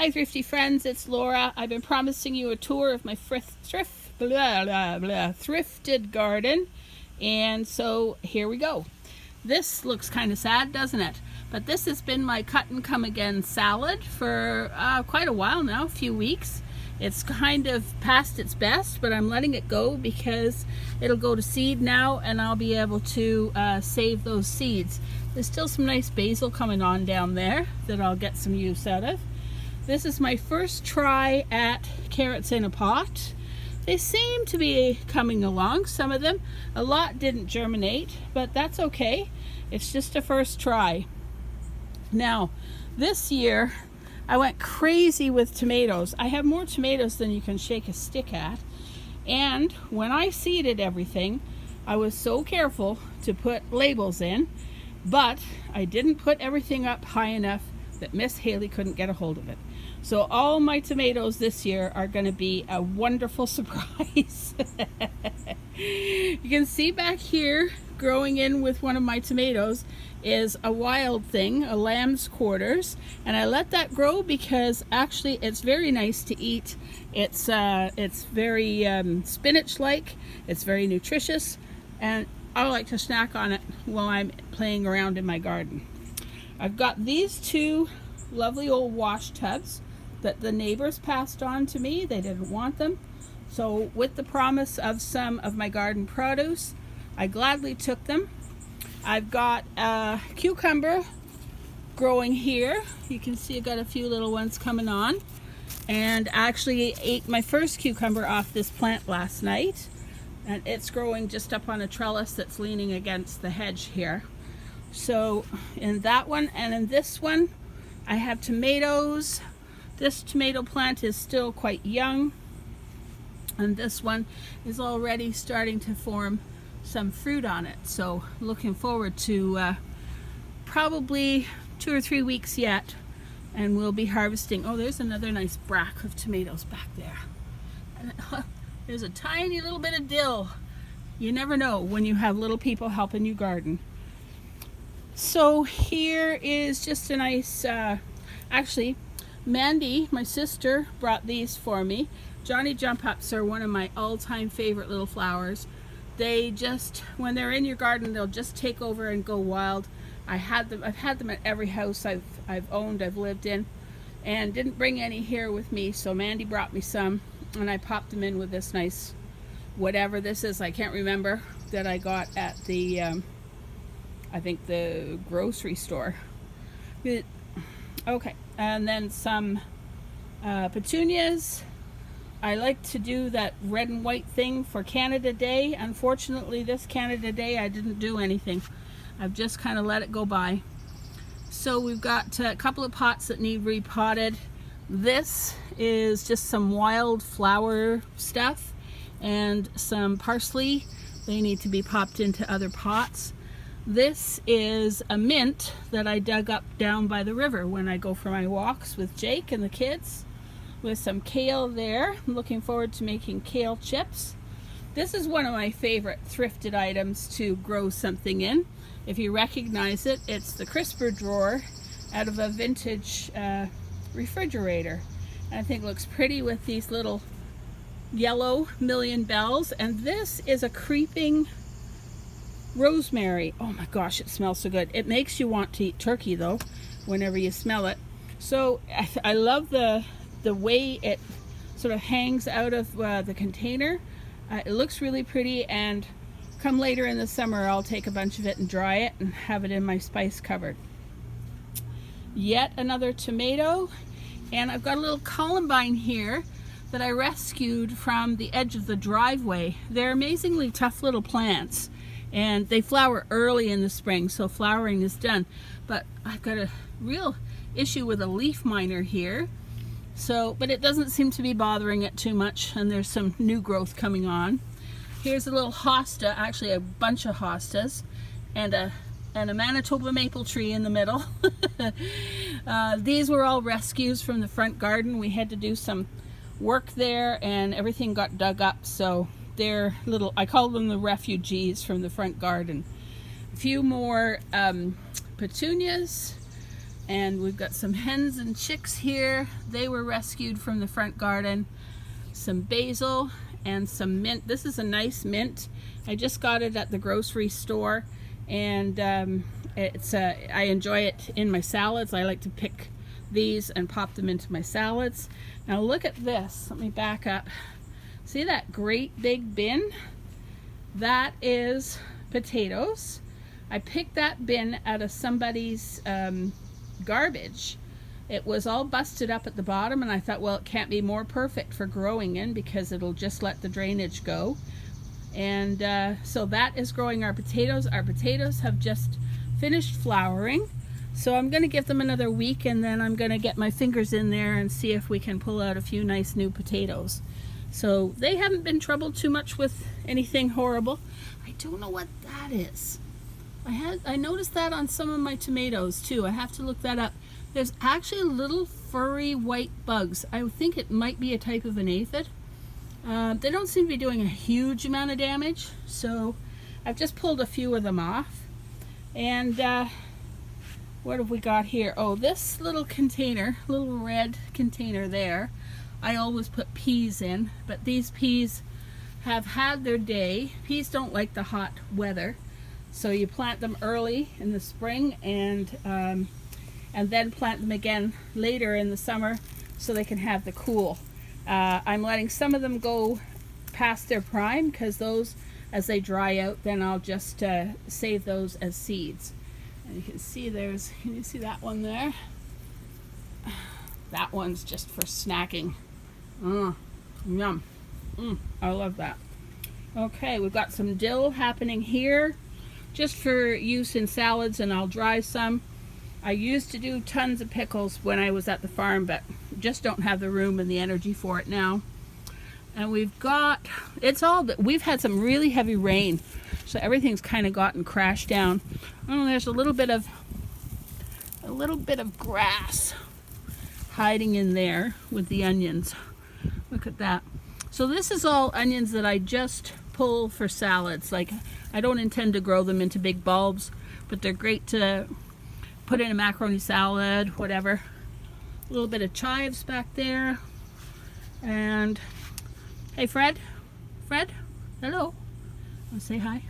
Hi thrifty friends, it's Laura. I've been promising you a tour of my thrifted garden, and so here we go. This looks kind of sad, doesn't it? But this has been my cut and come again salad for quite a while now, a few weeks. It's kind of past its best, but I'm letting it go because it'll go to seed now and I'll be able to save those seeds. There's still some nice basil coming on down there that I'll get some use out of. This is my first try at carrots in a pot. They seem to be coming along, some of them. A lot didn't germinate, but that's okay. It's just a first try. Now, this year, I went crazy with tomatoes. I have more tomatoes than you can shake a stick at. And when I seeded everything, I was so careful to put labels in, but I didn't put everything up high enough that Miss Haley couldn't get a hold of it. So all my tomatoes this year are going to be a wonderful surprise. You can see back here growing in with one of my tomatoes is a wild thing, a lamb's quarters, and I let that grow because actually it's very nice to eat. It's very spinach-like, it's very nutritious, and I like to snack on it while I'm playing around in my garden. I've got these two lovely old wash tubs that the neighbors passed on to me. They didn't want them. So with the promise of some of my garden produce, I gladly took them. I've got a cucumber growing here. You can see I got a few little ones coming on. And I actually ate my first cucumber off this plant last night. And it's growing just up on a trellis that's leaning against the hedge here. So in that one and in this one, I have tomatoes. This tomato plant is still quite young, and this one is already starting to form some fruit on it. So looking forward to probably 2 or 3 weeks yet, and we'll be harvesting. Oh, there's another nice brack of tomatoes back there. And there's a tiny little bit of dill. You never know when you have little people helping you garden. So here is just a nice, actually, Mandy, my sister, brought these for me. Johnny Jump Ups are one of my all-time favorite little flowers. They just, when they're in your garden, they'll just take over and go wild. I've had them at every house I've owned, I've lived in, and didn't bring any here with me, so Mandy brought me some, and I popped them in with this nice, whatever this is, I can't remember, that I got at the, I think the grocery store. Okay, and then some petunias. I like to do that red and white thing for Canada Day. Unfortunately, this Canada Day I didn't do anything. I've just kind of let it go by. So we've got a couple of pots that need repotted. This is just some wild flower stuff and some parsley. They need to be popped into other pots. This is a mint that I dug up down by the river when I go for my walks with Jake and the kids, with some kale there. I'm looking forward to making kale chips. This is one of my favorite thrifted items to grow something in. If you recognize it, it's the crisper drawer out of a vintage refrigerator. And I think it looks pretty with these little yellow million bells. And this is a creeping rosemary. Oh my gosh, it smells so good. It makes you want to eat turkey though, whenever you smell it. So I love the way it sort of hangs out of the container. It looks really pretty, and come later in the summer I'll take a bunch of it and dry it and have it in my spice cupboard. Yet another tomato, and I've got a little columbine here that I rescued from the edge of the driveway. They're amazingly tough little plants, and they flower early in the spring, so flowering is done. But I've got a real issue with a leaf miner here. So, but it doesn't seem to be bothering it too much, and there's some new growth coming on. Here's a little hosta, actually a bunch of hostas, and a Manitoba maple tree in the middle. These were all rescues from the front garden. We had to do some work there, and everything got dug up, so they're little, I call them the refugees from the front garden. A few more petunias. And we've got some hens and chicks here. They were rescued from the front garden. Some basil and some mint. This is a nice mint. I just got it at the grocery store, and I enjoy it in my salads. I like to pick these and pop them into my salads. Now look at this. Let me back up. See that great big bin? That is potatoes. I picked that bin out of somebody's garbage. It was all busted up at the bottom, and I thought, well, it can't be more perfect for growing in because it'll just let the drainage go. And so that is growing our potatoes. Our potatoes have just finished flowering, so I'm going to give them another week, and then I'm going to get my fingers in there and see if we can pull out a few nice new potatoes. So they haven't been troubled too much with anything horrible. I don't know what that is. I noticed that on some of my tomatoes too. I have to look that up. There's actually little furry white bugs. I think it might be a type of an aphid. They don't seem to be doing a huge amount of damage, so I've just pulled a few of them off. And what have we got here? Oh, this little container, little red container there, I always put peas in, but these peas have had their day. Peas don't like the hot weather, so you plant them early in the spring and then plant them again later in the summer so they can have the cool. I'm letting some of them go past their prime, because those, as they dry out, then I'll just save those as seeds. And you can see can you see that one there? That one's just for snacking. Yum. I love that. Okay, we've got some dill happening here just for use in salads, and I'll dry some. I used to do tons of pickles when I was at the farm, but just don't have the room and the energy for it now. And we've got, we've had some really heavy rain, so everything's kind of gotten crashed down. Oh, there's a little bit of grass hiding in there with the onions. Look at that. So this is all onions that I just pull for salads. Like, I don't intend to grow them into big bulbs, but they're great to put in a macaroni salad, whatever. A little bit of chives back there. And hey, Fred, hello. Want to say hi?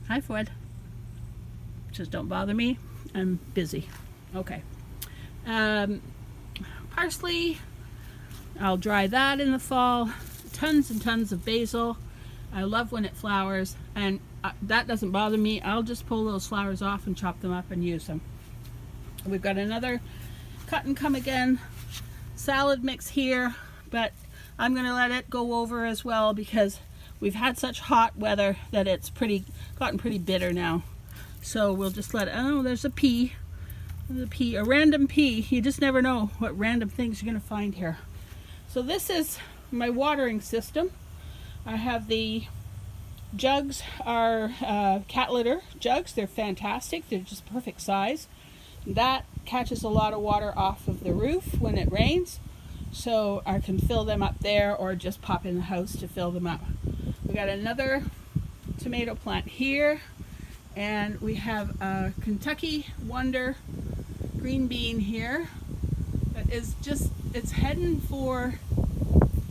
Hi, Fred. Just don't bother me. I'm busy. Okay. Parsley. I'll dry that in the fall. Tons and tons of basil. I love when it flowers, and that doesn't bother me. I'll just pull those flowers off and chop them up and use them. We've got another cut and come again salad mix here, but I'm going to let it go over as well because we've had such hot weather that it's gotten pretty bitter now. So we'll just let it. Oh, there's a pea. A random pea. You just never know what random things you're going to find here. So this is my watering system. I have the jugs, are cat litter jugs. They're fantastic. They're just perfect size. That catches a lot of water off of the roof when it rains, so I can fill them up there or just pop in the house to fill them up. We got another tomato plant here, and we have a Kentucky Wonder green bean here that is just, it's heading for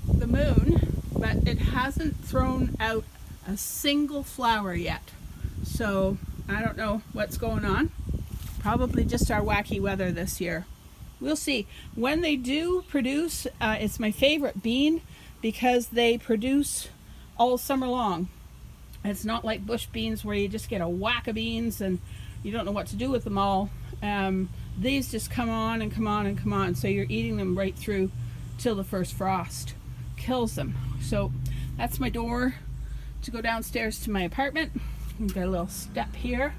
the moon, but it hasn't thrown out a single flower yet. So I don't know what's going on. Probably just our wacky weather this year. We'll see. When they do produce, it's my favorite bean because they produce all summer long. It's not like bush beans where you just get a whack of beans and you don't know what to do with them all. These just come on and come on and come on, so you're eating them right through till the first frost kills them. So that's my door to go downstairs to my apartment. We've got a little step here,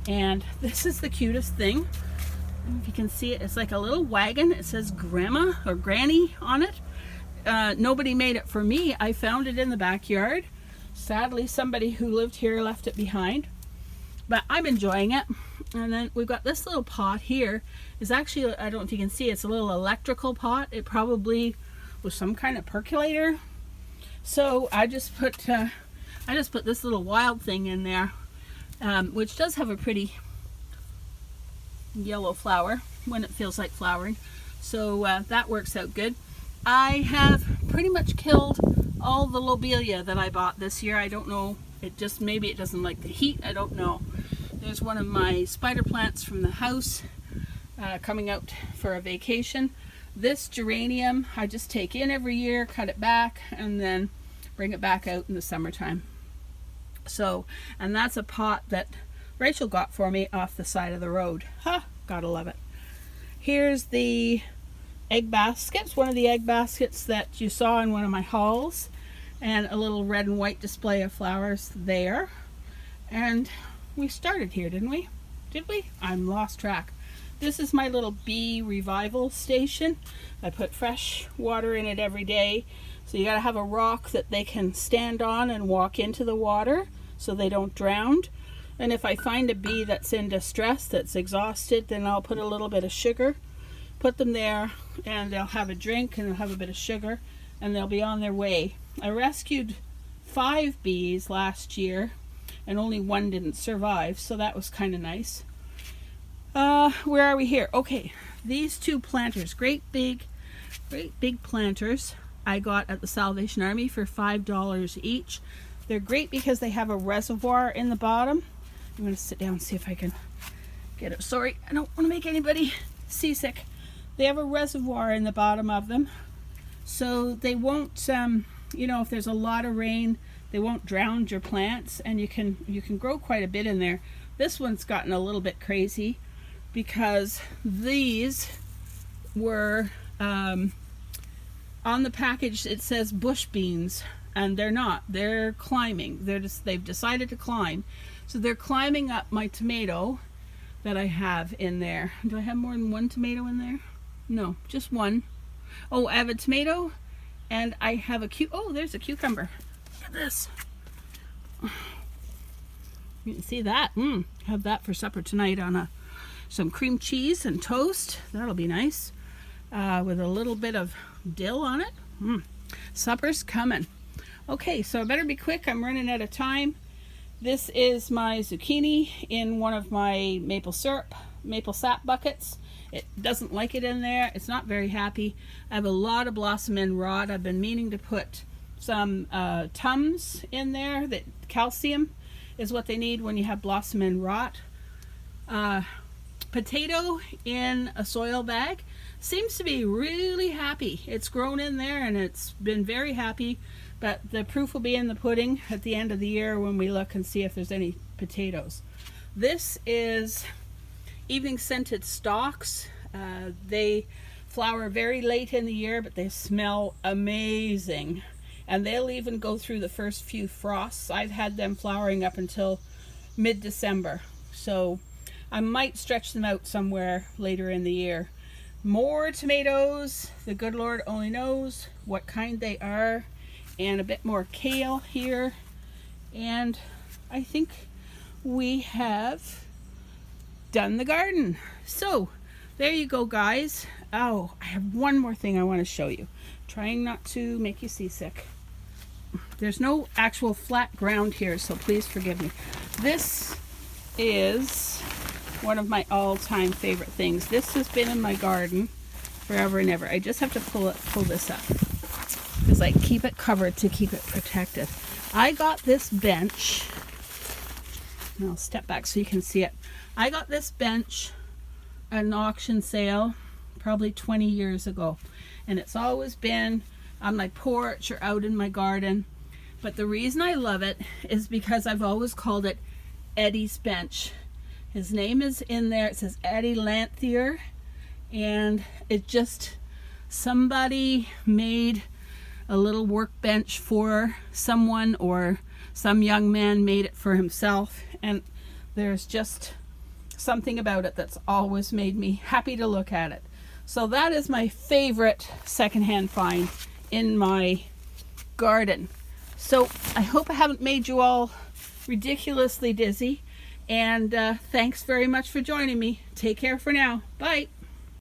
and this is the cutest thing. I don't know if you can see it. It's like a little wagon. It says Grandma or Granny on it. Nobody made it for me. I found it in the backyard. Sadly, somebody who lived here left it behind, but I'm enjoying it. And then we've got this little pot here. Is actually, I don't know if you can see, it's a little electrical pot. It probably was some kind of percolator. So I just put this little wild thing in there, which does have a pretty yellow flower. when it feels like flowering. So that works out good. I have pretty much killed all the lobelia that I bought this year. I don't know, maybe it doesn't like the heat, I don't know. There's one of my spider plants from the house coming out for a vacation. This geranium I just take in every year, cut it back, and then bring it back out in the summertime. So, and that's a pot that Rachel got for me off the side of the road. Ha! Gotta love it. Here's the egg baskets, one of the egg baskets that you saw in one of my hauls, and a little red and white display of flowers there. And we started here, didn't we? Did we? I'm lost track. This is my little bee revival station. I put fresh water in it every day. So you gotta have a rock that they can stand on and walk into the water so they don't drown. And if I find a bee that's in distress, that's exhausted, then I'll put a little bit of sugar, put them there, and they'll have a drink and they'll have a bit of sugar and they'll be on their way. I rescued 5 bees last year and only 1 didn't survive, so that was kind of nice. Where are we here? Okay, these 2 planters, great big planters, I got at the Salvation Army for $5 each. They're great because they have a reservoir in the bottom. I'm going to sit down and see if I can get it. Sorry, I don't want to make anybody seasick. They have a reservoir in the bottom of them, so they won't, you know, if there's a lot of rain, they won't drown your plants, and you can grow quite a bit in there. This one's gotten a little bit crazy because these were on the package. It says bush beans, and they're not. They're climbing. They've decided to climb, so they're climbing up my tomato that I have in there. Do I have more than 1 tomato in there? No, just 1. Oh, I have a tomato, and I have oh, there's a cucumber. Look at this. You can see that. Have that for supper tonight on some cream cheese and toast. That'll be nice. With a little bit of dill on it. Supper's coming. Okay, so I better be quick. I'm running out of time. This is my zucchini in one of my maple sap buckets. It doesn't like it in there. It's not very happy. I have a lot of blossom end rot. I've been meaning to put some Tums in there. That calcium is what they need when you have blossom end rot. Potato in a soil bag seems to be really happy. It's grown in there and it's been very happy, but the proof will be in the pudding at the end of the year when we look and see if there's any potatoes. This is evening scented stalks. They flower very late in the year, but they smell amazing, and they'll even go through the first few frosts. I've had them flowering up until mid-December, so I might stretch them out somewhere later in the year. More tomatoes. The good Lord only knows what kind they are, and a bit more kale here, and I think we have done the garden. So there you go, guys. Oh, I have one more thing I want to show you. Trying not to make you seasick. There's no actual flat ground here, so please forgive me. This is one of my all-time favorite things. This has been in my garden forever and ever. I just have to pull this up because I keep it covered to keep it protected. I got this bench. I'll step back so you can see it. I got this bench at an auction sale probably 20 years ago, and it's always been on my porch or out in my garden. But the reason I love it is because I've always called it Eddie's bench. His name is in there. It says Eddie Lanthier, and it just, somebody made a little workbench for someone, or some young man made it for himself, and there's just something about it that's always made me happy to look at it. So that is my favorite secondhand find in my garden. So I hope I haven't made you all ridiculously dizzy, and thanks very much for joining me. Take care for now. Bye.